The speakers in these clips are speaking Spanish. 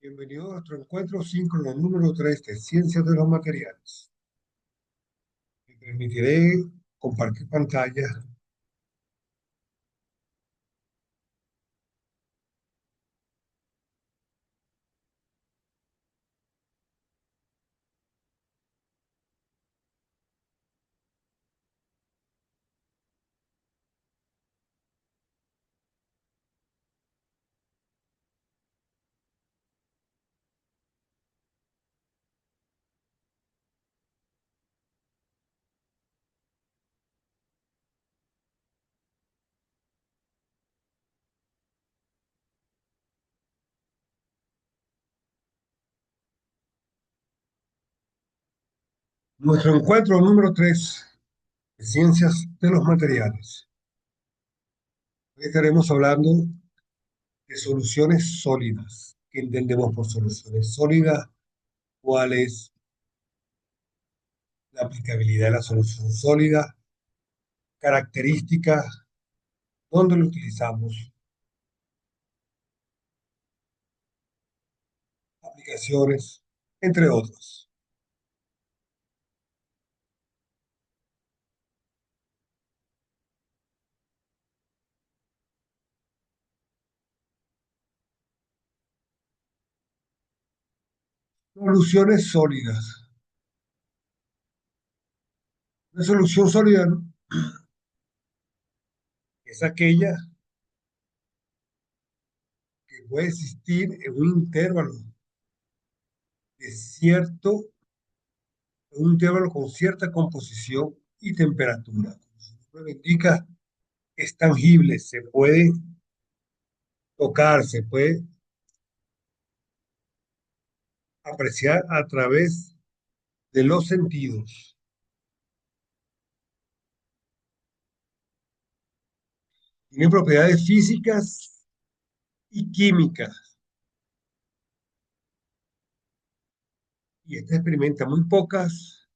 Bienvenido a nuestro encuentro síncrono número 3 de Ciencias de los Materiales. Me permitiré compartir pantalla. Nuestro encuentro número 3 de Ciencias de los Materiales. Hoy estaremos hablando de soluciones sólidas. ¿Qué entendemos por soluciones sólidas? ¿Cuál es la aplicabilidad de la solución sólida? Características, dónde lo utilizamos, aplicaciones, entre otras. Soluciones sólidas. Una solución sólida, ¿no?, es aquella que puede existir en un intervalo de cierto, en un intervalo con cierta composición y temperatura. Como su nombre lo indica, es tangible, se puede tocar, se puede apreciar a través de los sentidos. Tiene propiedades físicas y químicas, y esta experimenta muy pocas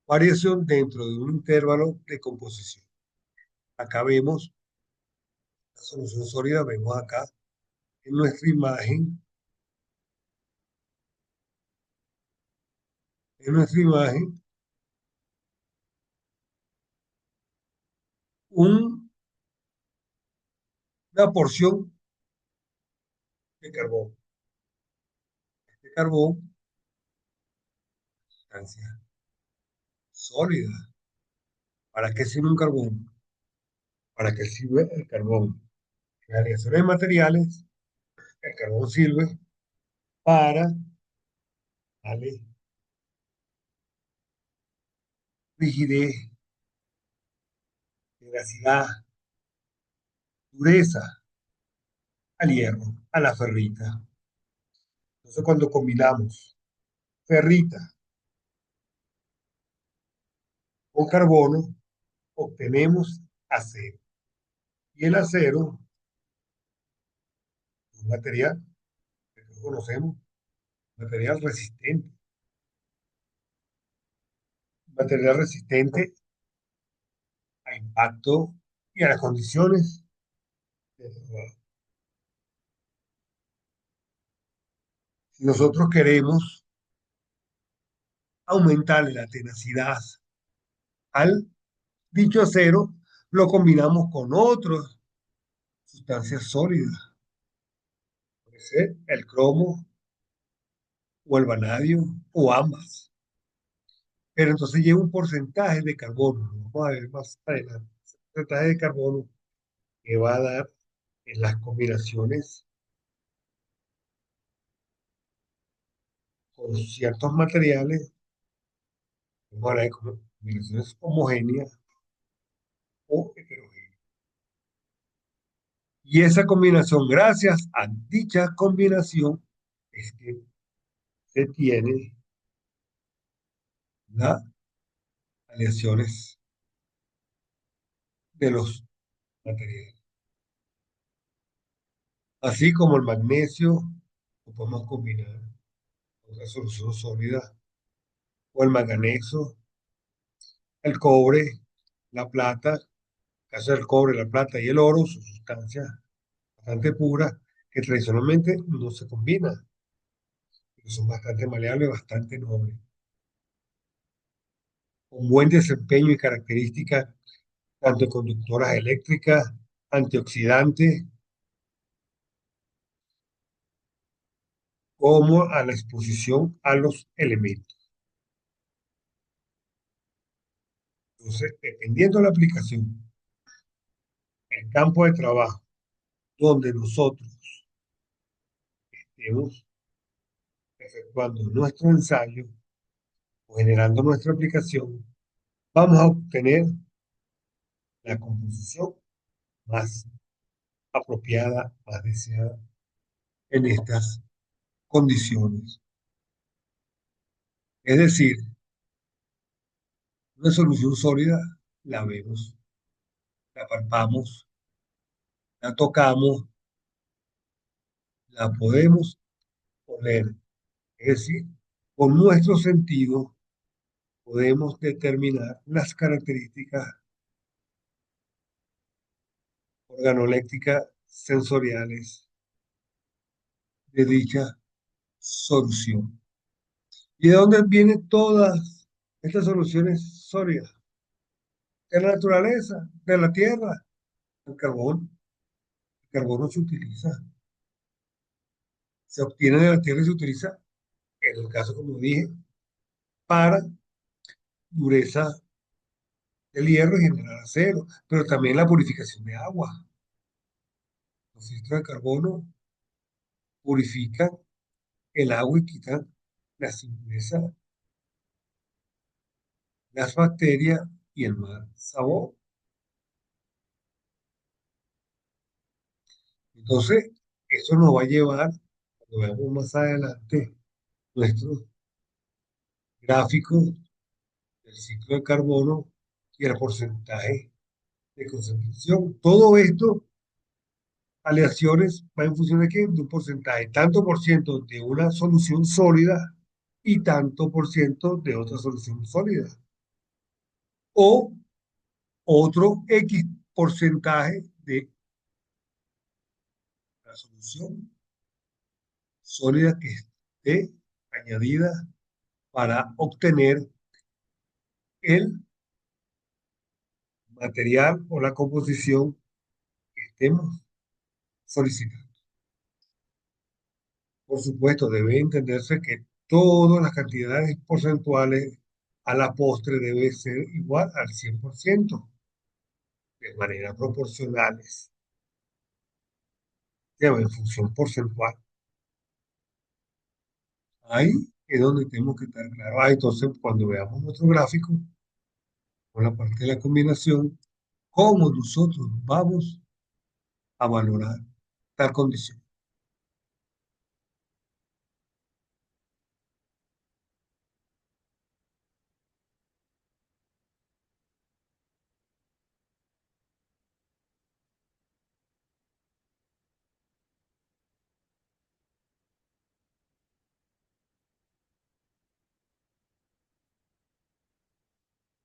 variaciones dentro de un intervalo de composición. Acá vemos la solución sólida, vemos acá en nuestra imagen un, una porción de carbón. Este carbón, sustancia sólida. ¿Para qué sirve un carbón? ¿Para qué sirve el carbón? En las reacciones de materiales, el carbón sirve para darle rigidez, tenacidad, dureza al hierro, a la ferrita. Entonces, cuando combinamos ferrita con carbono, obtenemos acero. Y el acero es un material que todos conocemos, material resistente. Material resistente a impacto y a las condiciones de trabajo. Si nosotros queremos aumentarle la tenacidad al dicho acero, lo combinamos con otras sustancias sólidas. Puede ser el cromo o el vanadio o ambas. Pero entonces lleva un porcentaje de carbono. Lo vamos a ver más adelante. Ese porcentaje de carbono que va a dar en las combinaciones con ciertos materiales, vamos a ver como combinaciones homogéneas o heterogéneas. Y esa combinación, gracias a dicha combinación, es que se tiene las aleaciones de los materiales. Así como el magnesio, lo podemos combinar con otra solución sólida, o el manganeso, el cobre, la plata, caso del cobre, la plata y el oro, son sustancias bastante puras que tradicionalmente no se combinan. son bastante maleables, bastante nobles, con buen desempeño y características tanto conductoras eléctricas, antioxidantes, como a la exposición a los elementos. Entonces, dependiendo de la aplicación, el campo de trabajo donde nosotros estemos efectuando nuestro ensayo o generando nuestra aplicación, vamos a obtener la composición más apropiada, más deseada en estas condiciones. Es decir, una solución sólida la vemos, la palpamos, la tocamos, la podemos oler. Es decir, con nuestro sentido podemos determinar las características organolépticas sensoriales de dicha solución. ¿Y de dónde vienen todas estas soluciones sólidas? De la naturaleza, de la tierra, el carbón. El carbono se utiliza, se obtiene de la tierra y se utiliza, en el caso, como dije, para dureza del hierro y generar acero, pero también la purificación de agua. Los filtros de carbono purifican el agua y quitan las impurezas, las bacterias y el mal sabor. Entonces, eso nos va a llevar, cuando veamos más adelante nuestros gráficos del ciclo de carbono y el porcentaje de concentración. Todo esto, aleaciones, va en función de qué? De un porcentaje, tanto por ciento de una solución sólida y tanto por ciento de otra solución sólida. O otro X porcentaje de la solución sólida que esté añadida para obtener el material o la composición que estemos solicitando. Por supuesto, debe entenderse que todas las cantidades porcentuales a la postre debe ser igual al 100%, de manera proporcionales, en función porcentual. Ahí es donde tenemos que estar claros. Entonces, cuando veamos nuestro gráfico, con la parte de la combinación, cómo nosotros vamos a valorar tal condición.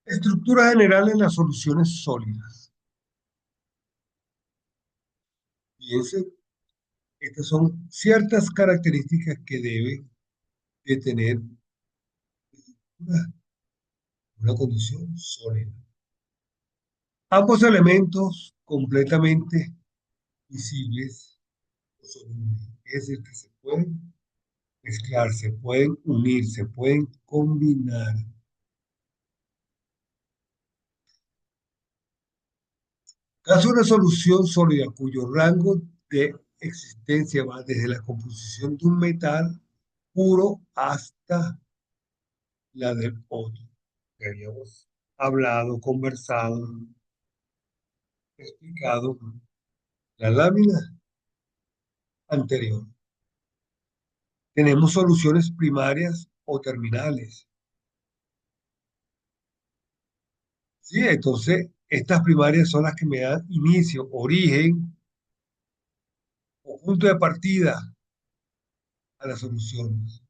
Estructura general en las soluciones sólidas. Fíjense, estas son ciertas características que debe de tener una, una condición sólida. Ambos elementos completamente visibles o solubles, es decir, que se pueden mezclar, se pueden unir, se pueden combinar. Caso de una solución sólida cuyo rango de existencia va desde la composición de un metal puro hasta la del otro, que habíamos hablado, conversado, explicado la lámina anterior. Tenemos soluciones primarias o terminales. Sí, entonces estas primarias son las que me dan inicio, origen o punto de partida a las soluciones.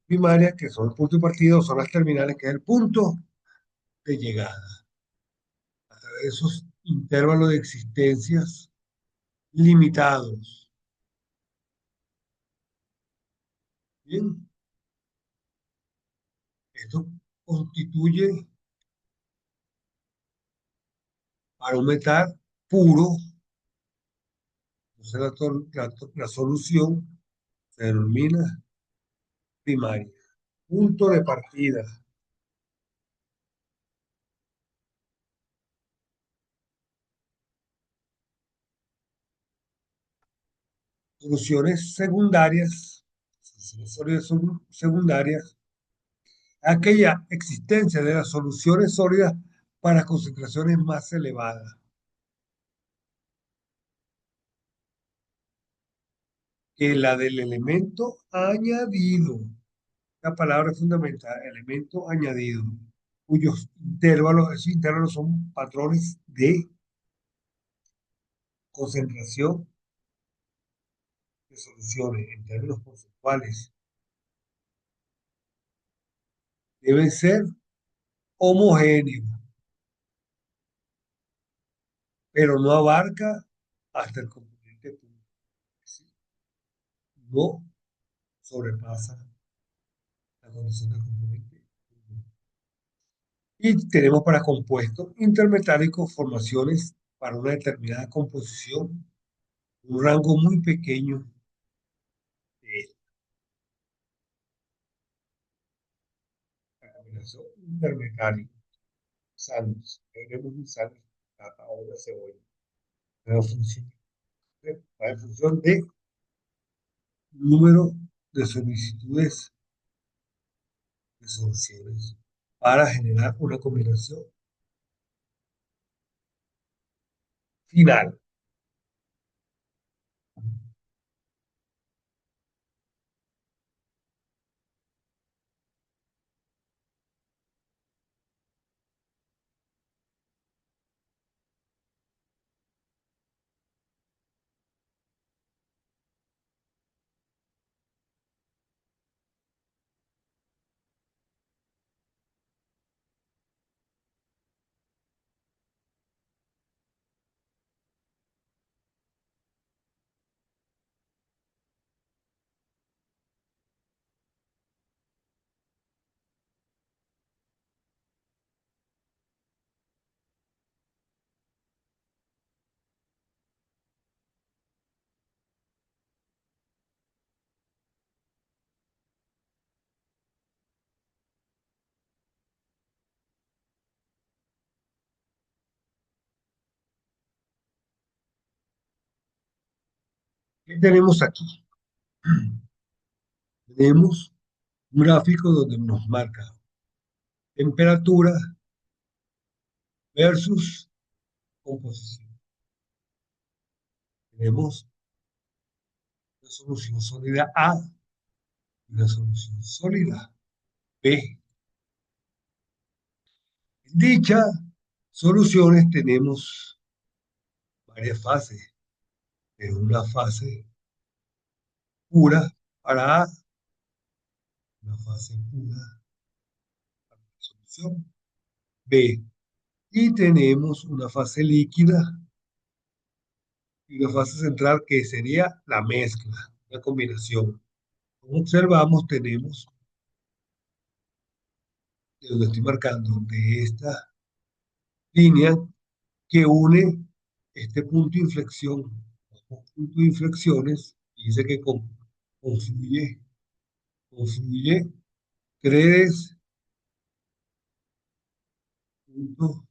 Primarias, que son el punto de partida, o son las terminales, que es el punto de llegada. A través de esos intervalos de existencias limitados. Bien, esto constituye para un metal puro, entonces la solución se denomina primaria. Punto de partida. Soluciones secundarias, soluciones sólidas secundarias, aquella existencia de las soluciones sólidas para concentraciones más elevadas, que la del elemento añadido. La palabra es fundamental, elemento añadido, cuyos intervalos, esos intervalos son patrones de concentración de soluciones en términos conceptuales. Deben ser homogéneos, pero no abarca hasta el componente punto. No sobrepasa la condición del componente. Y tenemos para compuestos intermetálicos formaciones para una determinada composición, un rango muy pequeño de la combinación intermetálica. Sándwich, tenemos un sándwich, papa o una cebolla. Pero funciona, va en función de número de solicitudes de soluciones para generar una combinación final. ¿Qué tenemos aquí? Tenemos un gráfico donde nos marca temperatura versus composición. Tenemos una solución sólida A y una solución sólida B. En dichas soluciones tenemos varias fases, pero una fase pura para A, una fase pura para la solución B. Y tenemos una fase líquida y una fase central que sería la mezcla, la combinación. Como observamos, tenemos, de donde estoy marcando, de esta línea que une este punto de inflexión, los puntos de inflexiones, y dice que confluye tres puntos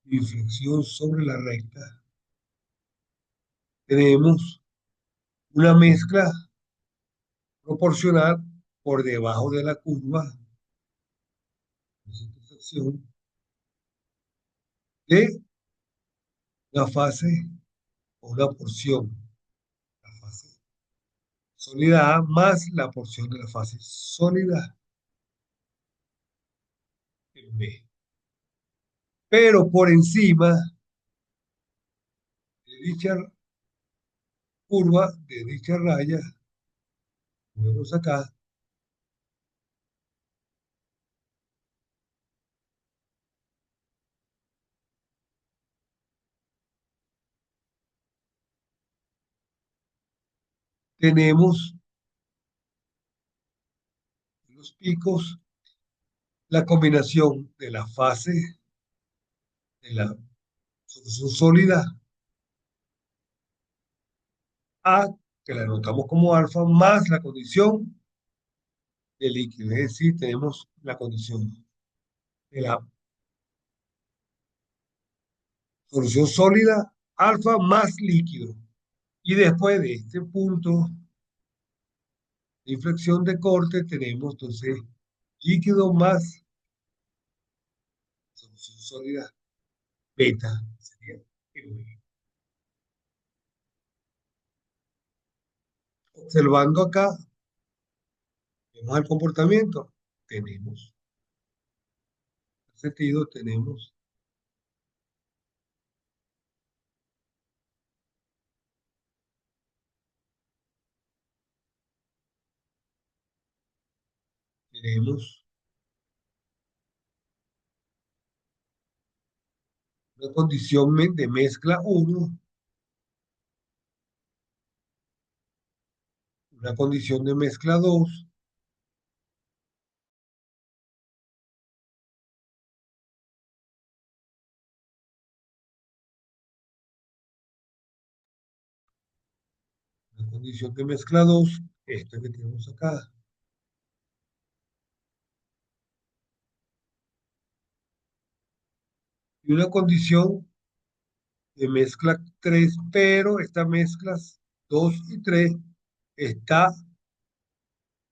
de inflexión sobre la recta. Tenemos una mezcla proporcional por debajo de la curva de esa intersección de la fase o una porción, la fase sólida A más la porción de la fase sólida en B. Pero por encima de dicha curva, de dicha raya, vemos acá, tenemos los picos, la combinación de la fase de la solución sólida A, que la anotamos como alfa, más la condición de líquido. Es decir, tenemos la condición de la solución sólida, alfa más líquido. Y después de este punto de inflexión de corte, tenemos entonces líquido más solución sólida beta. Sería el- Observando acá, vemos el comportamiento. Tenemos sentido, tenemos una condición de mezcla uno, una condición de mezcla 2, una condición de mezcla 2, esta que tenemos acá, y una condición de mezcla 3, pero estas mezclas 2 y 3 está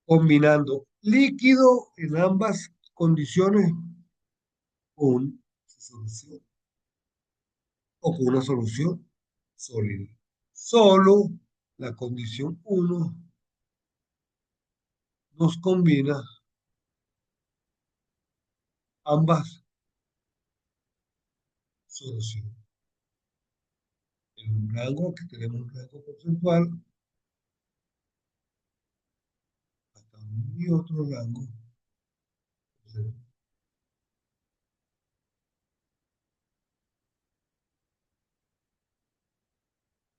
combinando líquido en ambas condiciones con su solución o con una solución sólida. Solo la condición uno nos combina ambas soluciones. En un rango que tenemos un rango porcentual hasta y otro rango.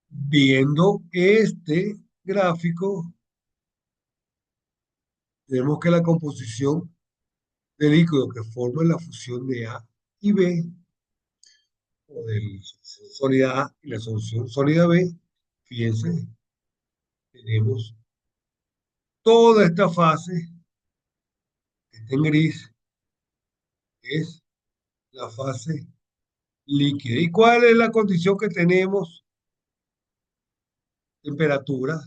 Viendo este gráfico, vemos que la composición de líquido que forma la fusión de A y B, o de la solución sólida A y la solución sólida B, fíjense, tenemos toda esta fase que está en gris, es la fase líquida. ¿Y cuál es la condición que tenemos? Temperatura,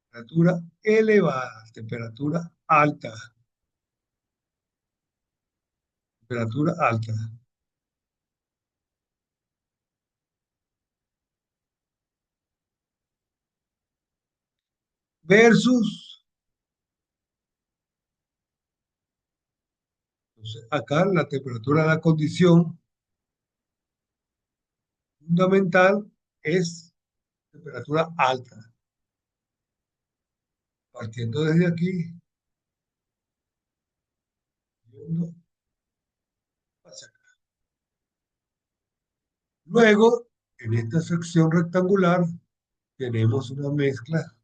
temperatura elevada, temperatura alta, temperatura alta, versus, entonces, acá la temperatura de la condición fundamental es temperatura alta. Partiendo desde aquí, yendo hacia acá. Luego, en esta sección rectangular, tenemos una mezcla,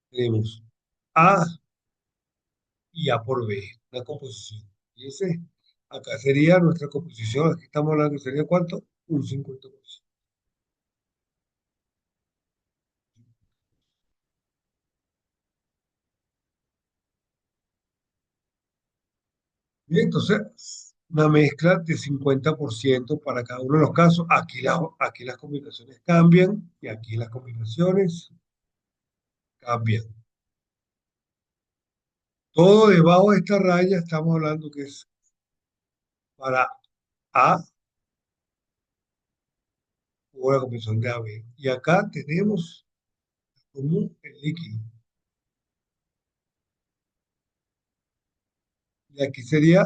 tenemos A y A por B, una composición. Y ese, acá sería nuestra composición, aquí estamos hablando, ¿sería cuánto? Un 50%. Bien, entonces, una mezcla de 50% para cada uno de los casos. Aquí las combinaciones cambian y aquí las combinaciones cambian. Todo debajo de esta raya estamos hablando que es para A o la combinación de AB. Y acá tenemos como el líquido. Y aquí sería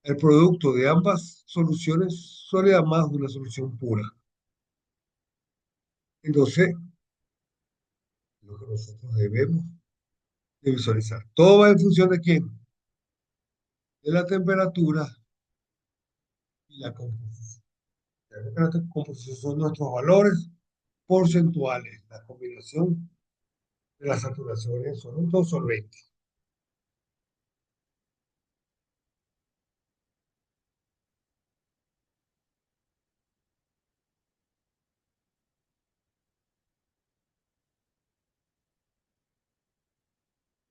el producto de ambas soluciones sólidas más una solución pura. Entonces, lo que nosotros debemos de visualizar. Todo va en función de quién, de la temperatura y la composición. La composición son nuestros valores porcentuales, la combinación de la saturación en solutos solventes.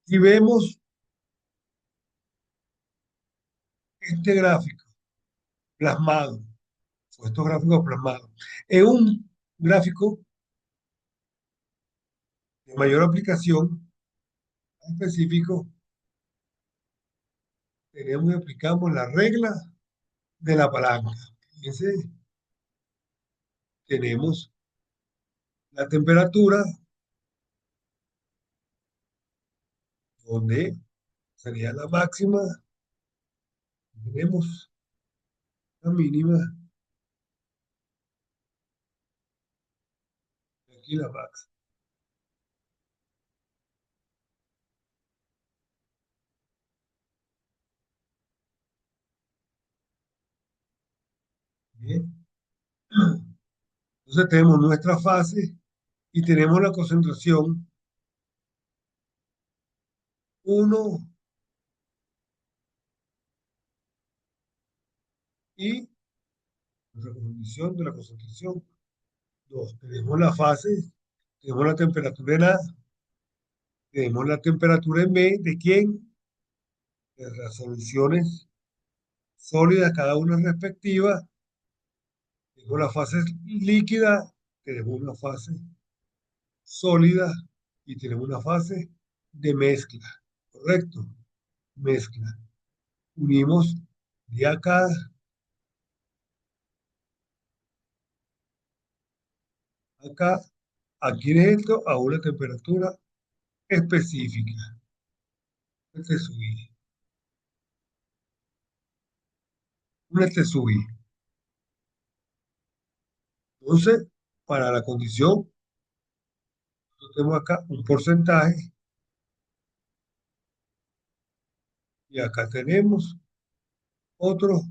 Si vemos este gráfico plasmado, o estos gráficos plasmados, en un gráfico de mayor aplicación específico, tenemos y aplicamos la regla de la palanca. Fíjense, tenemos la temperatura, donde sería la máxima, tenemos la mínima, y aquí la máxima. Bien. Entonces tenemos nuestra fase y tenemos la concentración uno y nuestra condición de la concentración 2. Tenemos la fase, tenemos la temperatura en A, tenemos la temperatura en B, ¿de quién? De las soluciones sólidas, cada una respectiva. Tenemos la fase líquida, tenemos una fase sólida y tenemos una fase de mezcla, ¿correcto? Mezcla. Unimos de acá, acá, aquí en esto, a una temperatura específica. Este subí, un este subí. Entonces, para la condición, nosotros tenemos acá un porcentaje y acá tenemos otro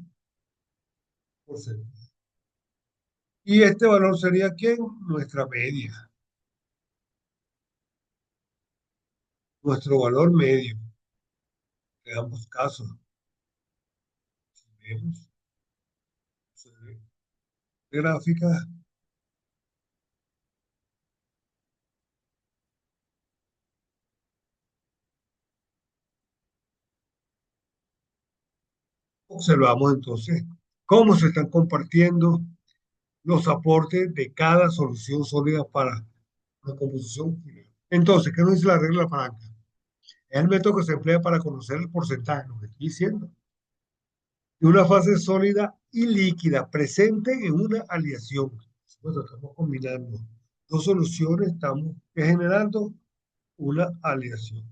porcentaje. Y este valor sería ¿quién? Nuestra media, nuestro valor medio de ambos casos. Si vemos gráfica, observamos entonces cómo se están compartiendo los aportes de cada solución sólida para la composición final. Entonces, ¿qué nos dice la regla de la palanca? Es el método que se emplea para conocer el porcentaje, lo que estoy diciendo, de una fase sólida y líquida presente en una aleación. Bueno, estamos combinando dos soluciones, estamos generando una aleación.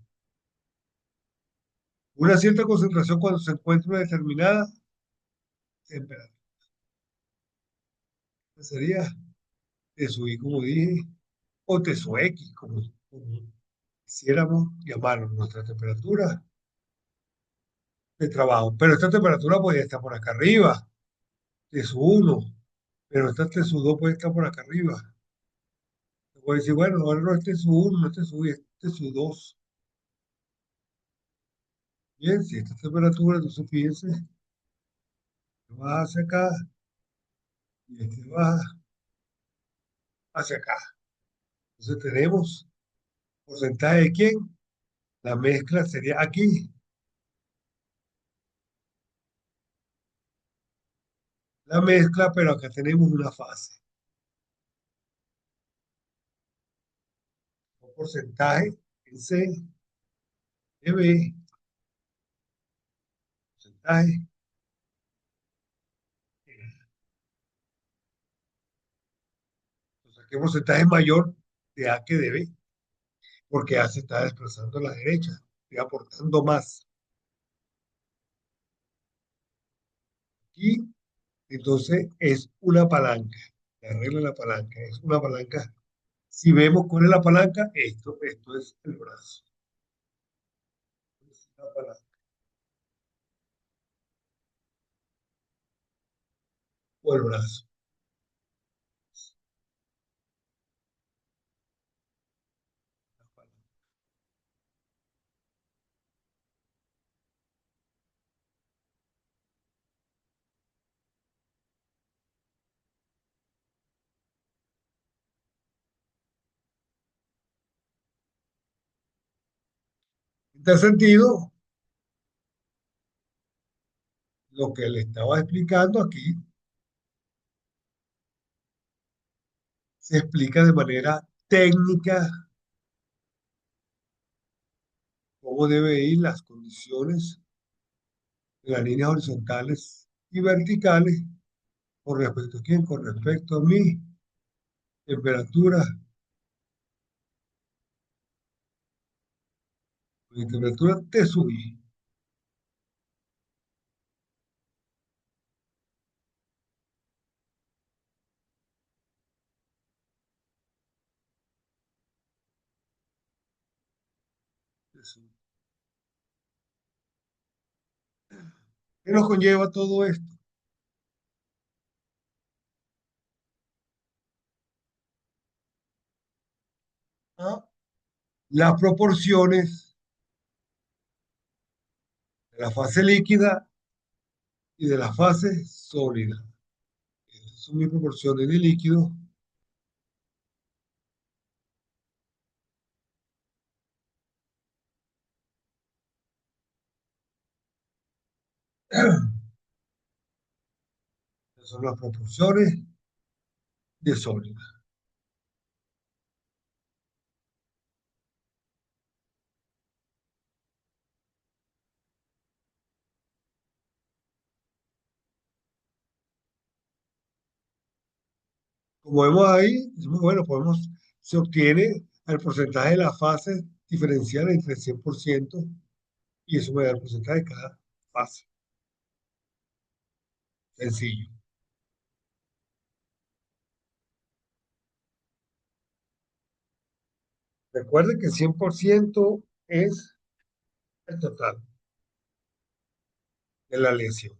Una cierta concentración cuando se encuentra una determinada temperatura. Sería T sub I, como dije, o T sub X, como quisiéramos llamarlo, nuestra temperatura de trabajo. Pero esta temperatura podría estar por acá arriba, T sub 1, pero esta T sub 2 puede estar por acá arriba. Voy a decir, bueno, ahora no es T sub 1, no es T sub, es T sub 2. Bien, si esta temperatura, entonces fíjense, va hacia acá y este va hacia acá. Entonces tenemos porcentaje de quién. La mezcla sería aquí. La mezcla, pero acá tenemos una fase. Un porcentaje en C, de B, porcentaje en A. Entonces, ¿qué porcentaje es mayor de A que de B? Porque A se está desplazando a la derecha, estoy aportando más. Y entonces es una palanca. La regla de la palanca es una palanca. Si vemos cuál es la palanca, esto es el brazo. Es la palanca o el brazo. En este sentido, lo que le estaba explicando aquí se explica de manera técnica cómo debe ir las condiciones de las líneas horizontales y verticales con respecto a quién, con respecto a mi temperatura, mi temperatura de subir. ¿Qué nos conlleva todo esto? ¿Ah? Las proporciones de la fase líquida y de la fase sólida. Estas son mis proporciones de líquido. Estas son las proporciones de sólida. Como vemos ahí, decimos, bueno, se obtiene el porcentaje de las fases diferencial entre 100% y eso me da el porcentaje de cada fase. Sencillo. Recuerden que 100% es el total de la lesión.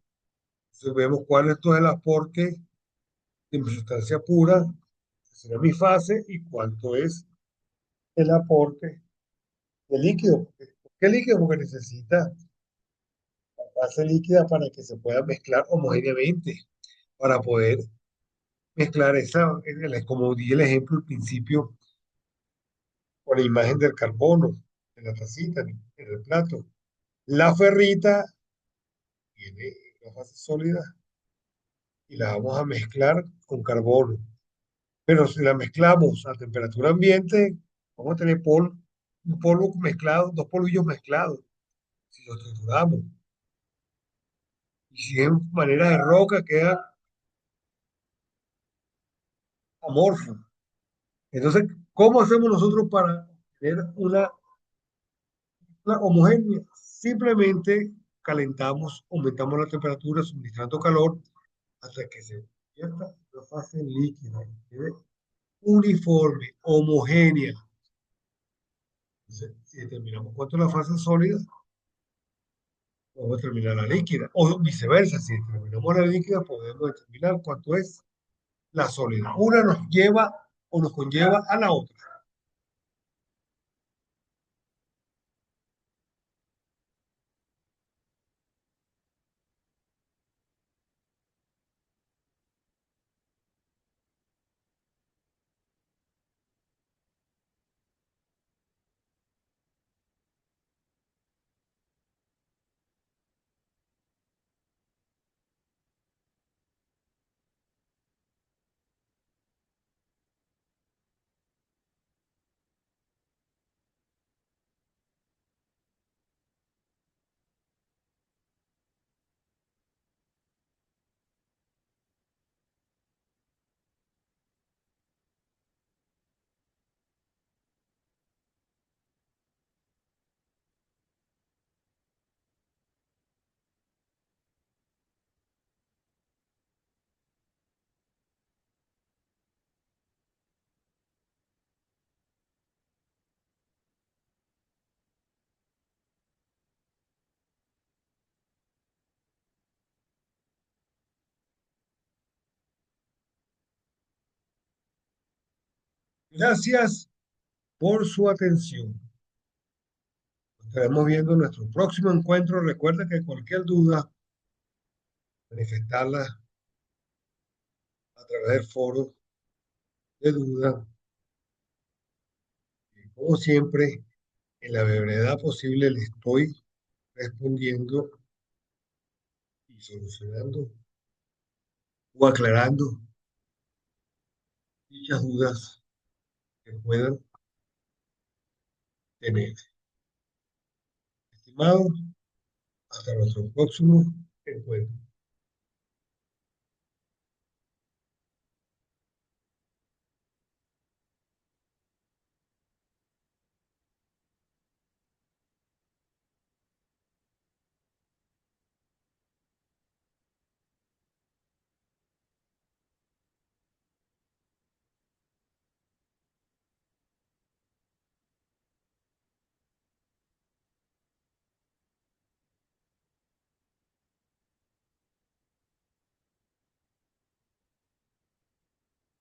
Entonces vemos cuál es todo el aporte de mi sustancia pura, que será mi fase, y cuánto es el aporte de líquido. ¿Por qué líquido? Porque necesita fase líquida para que se pueda mezclar homogéneamente, para poder mezclar esa, como di el ejemplo al principio, con la imagen del carbono, en la tacita, en el plato. La ferrita tiene la fase sólida y la vamos a mezclar con carbono. Pero si la mezclamos a temperatura ambiente, vamos a tener un polvo mezclado, dos polvillos mezclados, si lo trituramos. Y si es en manera de roca, queda amorfo. Entonces, ¿cómo hacemos nosotros para tener una homogénea? Simplemente calentamos, aumentamos la temperatura, suministrando calor hasta que se convierta en una fase líquida, que quede uniforme, homogénea. Entonces, si determinamos cuánto es la fase sólida, podemos determinar la líquida. O viceversa, si determinamos la líquida, podemos determinar cuánto es la sólida. Una nos lleva o nos conlleva a la otra. Gracias por su atención. Nos estaremos viendo en nuestro próximo encuentro. Recuerda que cualquier duda, manifestarla a través del foro de duda. Y como siempre, en la brevedad posible le estoy respondiendo y solucionando o aclarando dichas dudas que puedan tener. Estimados, hasta nuestro próximo encuentro.